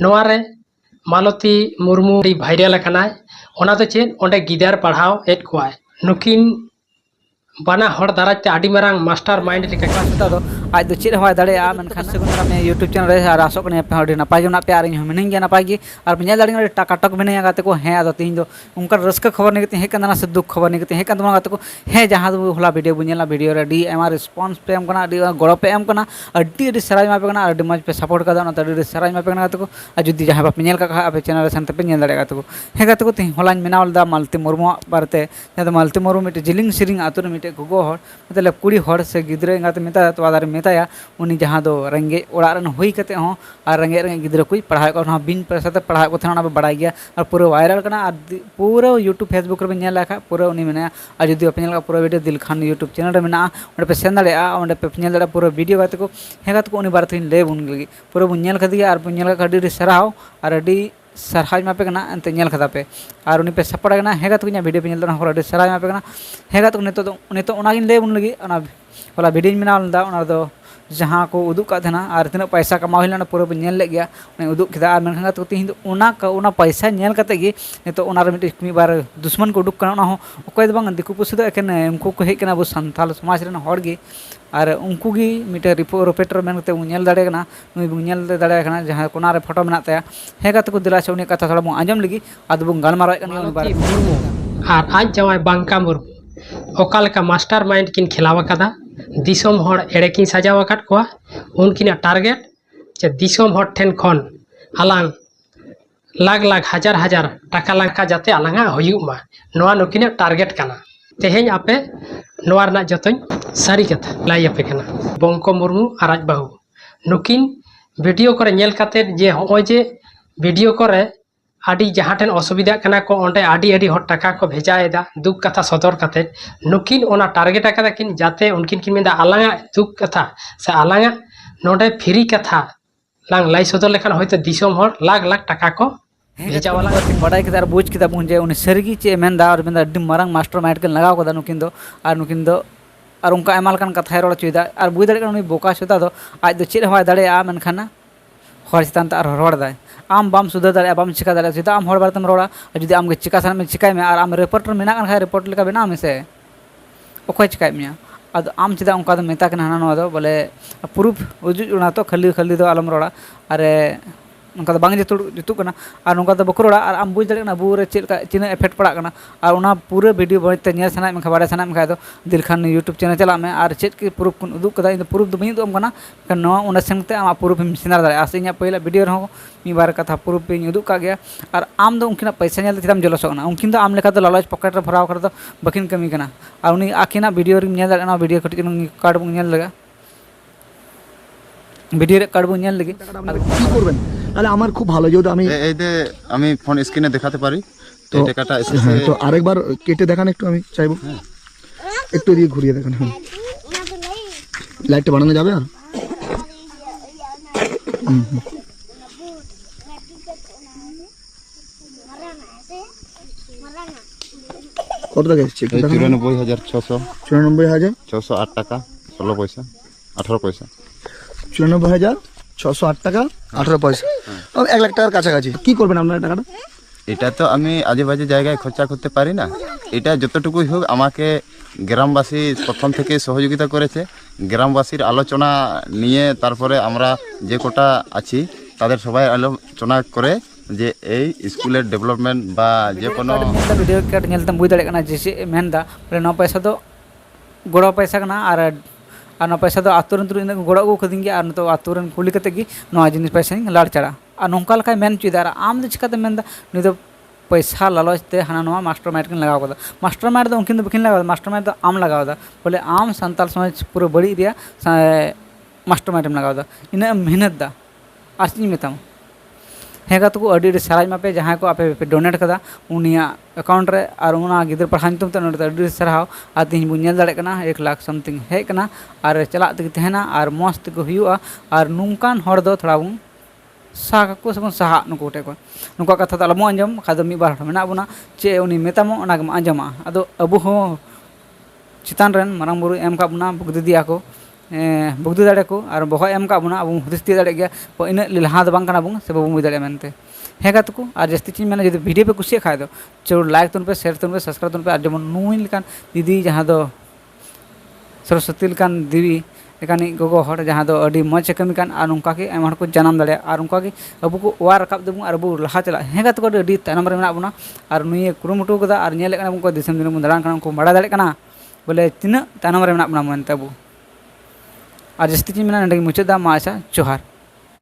नोआ रे मालती मुर्मू भाइरल अकनाय ओना दो चेद ओंडे गिदार पढ़ाव एड कोआय नुकिन बना हर दाराते आडी मारांग मास्टर माइंड लेका तो आज दो चेद हवा दाड़े आ मनखान से गुन यूट्यूब चैनल रे आर आसो कने पे हडी नपाय ना पे आर इन मिनिंग गया नपाय गी और पे दाड़ी टाकाटक मिने गाते को हे आदो तीन दो उनका रस्क खबर नहीं हे कना से दुख खबर नहीं हे कना गाते को हे जहां दो होला वीडियो बुनेला वीडियो रे डी एम रिस्पांस पे एम कना डी गड़ो पे एम कना अड्डी सराय मा पे कना अड्डी मज पे सपोर्ट कदा ना अड्डी सराय मा पे कना गाते को जुदी जहां बाप नेल का आपे चैनल रे संते पे नेल दाड़े गाते को हे गाते को ती होला मेनावल दा मालती मुर्मू बारते ते मालती मुर्मू मिटे जिलिंग सिरिंग आतुर मिटे गुगो हर मतलब कुड़ी हर से गिद्रे गाते मेता तो आदार मेताया उनी जहां दो रंगे ओड़ा रन हुई कते हो और रंगे रंगे गिद्रे कोई पढ़ाई को बिन पैसा ते पढ़ाई को थाना बड़ा गया और पूरा वायरल करना पूरा यूट्यूब फेसबुक रे नेल लखा पूरा उनी मेना और जदि पे नेल का पूरा वीडियो दिल खान यूट्यूब चैनल रे मेना ओंडे पे सेन दाड़े ओंडे पे नेल दाड़े पूरा वीडियो गाते को हे गाते को उनी बार थिन ले बुन लगी पूरा बुन नेल खदिया और बुन नेल का अडी सराव और अडी सरहाज मापे कना अंत नेल खदा पे और उनी पे सपड़ा कना हे गाते को वीडियो पे नेल दा हर अडी सरहाज मापे कना हे गाते को नेतो ओना गिन ले बुन लगी ओना होला वीडियो मेना दा ओना दो जहाँ को उदुक का थे और तीन पैसा कमा होना पूरा बन नेल गया उदुक किया और मनखान तो तीन उना पैसा नेल कते गे नितो ओना रे मिट बार दुश्मन को उदुक करना हो अकय दो बांग दिकु पुसी दो एकेन उनको को हेज कना अब सानताल समाज रेन हर गे और उनको गी मिटे रिपोर्टर मेनते नेल दाड़े कना नुई बु नेल दाड़े कना जहाँ कोना रे फोटो मेना ताया हे गाते को दिला से उनी कथा थोड़ा बो आंजम लगी आद बो गालमाराव कन उनी बार और आज जवाय बांका मुर्मू ओका लेका मास्टर माइंड किन खिलाव कदा दिसोम हर एड़े किन सजाव अकाद कोआ उनकिना टारगेट जे दिसोम हर ठेन खन आलांग लाख लाख हजार हजार टाका लांका जाते आलांगा हुयुग मा नोआ नुकिना टारगेट कना तेहेñ आपे नोआ रना जतोñ सारी कथा लाई आपे कना बंको मुर्मू और आज बाहू नुकिन वीडियो करे नेल काते जे होय जे वीडियो करे आडी जहाँ ठेन असुविधा कना को ओंडे आडी आडी हर टाका को भेजाएदा दुख कथा सदर काते नुकिन ओना टारगेट आकादा किन जाते उनकिन किन मेंदा आलांगा दुख कथा से आलांगा नोडे फ्री कथा लांग लाई सदर लेखान होयतो दिसोम हर लाख लाख टाका को भेजा वाला बड़ाई के बुझ के बुन जे उनी सरगी चे मेंदा और मेंदा अड्डी मारंग मास्टर माइंड के लगाव कदा नुकिन दो और उनका एमाल कान कथा रोड़ चुदा और बुझ दाड़े उनी बोका सुदा दो आज दो चेद हवा दाड़े आ मेनखाना हर चितान ते रोड़ दाय आम बाम सुधर दाड़े बाम चिका दाड़े सीधा आम हर बारतम रोड़ा जुदी आम चिका सान में चिकाय में और आम रिपोर्टर मेना खान रिपोर्ट लेका बेना में से ओखय चिकाय में अब आम चिदा उनका दो मेता कना हाना दो बोले प्रूफ उजुज उना तो खाली खाली दो आलम रोड़ा अरे उनका बांग जुतुक कना और उनका तो बको रोड़ा और आम बुझ दाड़े बुरे रे चेद चिना एफेक्ट पड़ा कना और उना पूरे वीडियो बनते नेल सना में बाड़े सना में दो दिल खान यूट्यूब चैनल चला में और चेद के प्रूफ को उदुक कदा इन प्रूफ दो बनी दो कना नो उना संगते आम प्रूफ में सिनार दाड़े आसे इन पहला वीडियो हो मी बार कथा प्रूफ पे उदुक का गया और आम दो उनकिना पैसा नेल चिदाम जलसोना उनकिन दो आम लेखा दो लालच पॉकेट रे भराव कर दो बकिन कमी कना और उनी आकिना वीडियो रे नेल दाड़े वीडियो कटी कार्ड बो नेल लगा वीडियो रे कार्ड बो नेल लगी কি করবেন তাহলে আমার খুব ভালো যদি আমি এই যে আমি ফোন স্ক্রিনে দেখাতে পারি তো এই টাকাটা এসেছে তো আরেকবার কেটে দেখান একটু আমি চাইবো একটু দিয়ে ঘুরিয়ে দেখান লাইটটা বানানো যাবে আর কত টাকা এসেছে 94,600 94,608 টাকা 16 পয়সা 18 পয়সা 94,608 টাকা 18 পয়সা 1 লাখ টাকার কাছাকাছি কি করবেন আপনারা টাকাটা এটা তো আমি আজে বাজে জায়গায় খরচা করতে পারি না এটা যতটুকুই হোক আমাকে গ্রামবাসী প্রথম থেকে সহযোগিতা করেছে গ্রামবাসীর আলোচনা নিয়ে তারপরে আমরা যে কোটা আছি তাদের সবাই আলোচনা করে যে এই স্কুলের ডেভেলপমেন্ট বা যে কোনো वीडियो काट नेलतम बुझ दाड़े कना जैसे मेनदा बोले नो पैसा दो गोड़ा पैसा कना और नो पैसा दो आतुरन तुर इन गोड़ा को खदिंगे और तो आतुरन कुली कते की नो जिनिस पैसा लाड़ चढ़ा और नोंका लका मेन चुदा आम दो चिकाते मेनदा नि दो पैसा लालचते हाना नोआ मास्टर माइंड किन लगाव कदा मास्टर माइंड दो उनकिन दो बकिन लगाव मास्टर माइंड दो आम लगाव दा बोले आम संताल समाज पूरा बड़ी रिया मास्टर माइंड लगाव दा इन मेहनत दा आसनी मेताम हेगा तो अडी सराज मापे जहाँ को आपे डोनेट कदा उनिया अकाउंट रे और उना गिदर पढ़ान तुम तो अडी सराव और तीन बुन नेल दाड़े कना 1 लाख समथिंग हेज कना और चला तक तहना और मस्त को हुआ और नुकान हर दो थोड़ा बुन साहा को सब साहा नुको टे को नुका कथा तो अलमो अंजम खादो मी बार मेना बुना चे उनी मेतामो ओना अंजमा अदो अबु हो चितान रन मारांग बुरु एम का बुना बुक दिदिया को बुगदी दाड़े को और बहक एम का बोना अब हुदिस तीय दाड़े गया इन लाहा बांग काना बुन से बाबू बुझ दाड़े मेनते हे गात को और जस्ती चीज मैंने जो वीडियो पे कुछ खाए दो चलो लाइक तुन पे शेयर तुन पे सब्सक्राइब तुन पे और जब नुई लेकान दीदी जहाँ दो सरस्वती लेकान देवी लेकानी गोगो हर जहाँ दो अडी मज कमी कान और उनका के एम हर को जन्म दाड़े और उनका के अब को वार रकाब देबू और अब लहा चला हे गात को अडी तायनम रे मेना बुना और नुई कुरुमुटु कदा और नेले काना उनको दिसम दिन बुन दाड़ान काना उनको बड़ा दाड़े काना बोले तीना तायनम रे मेना बुना मनते अब और जस्ती चीज मेना नंडे मुचादा मा आशा जोहार।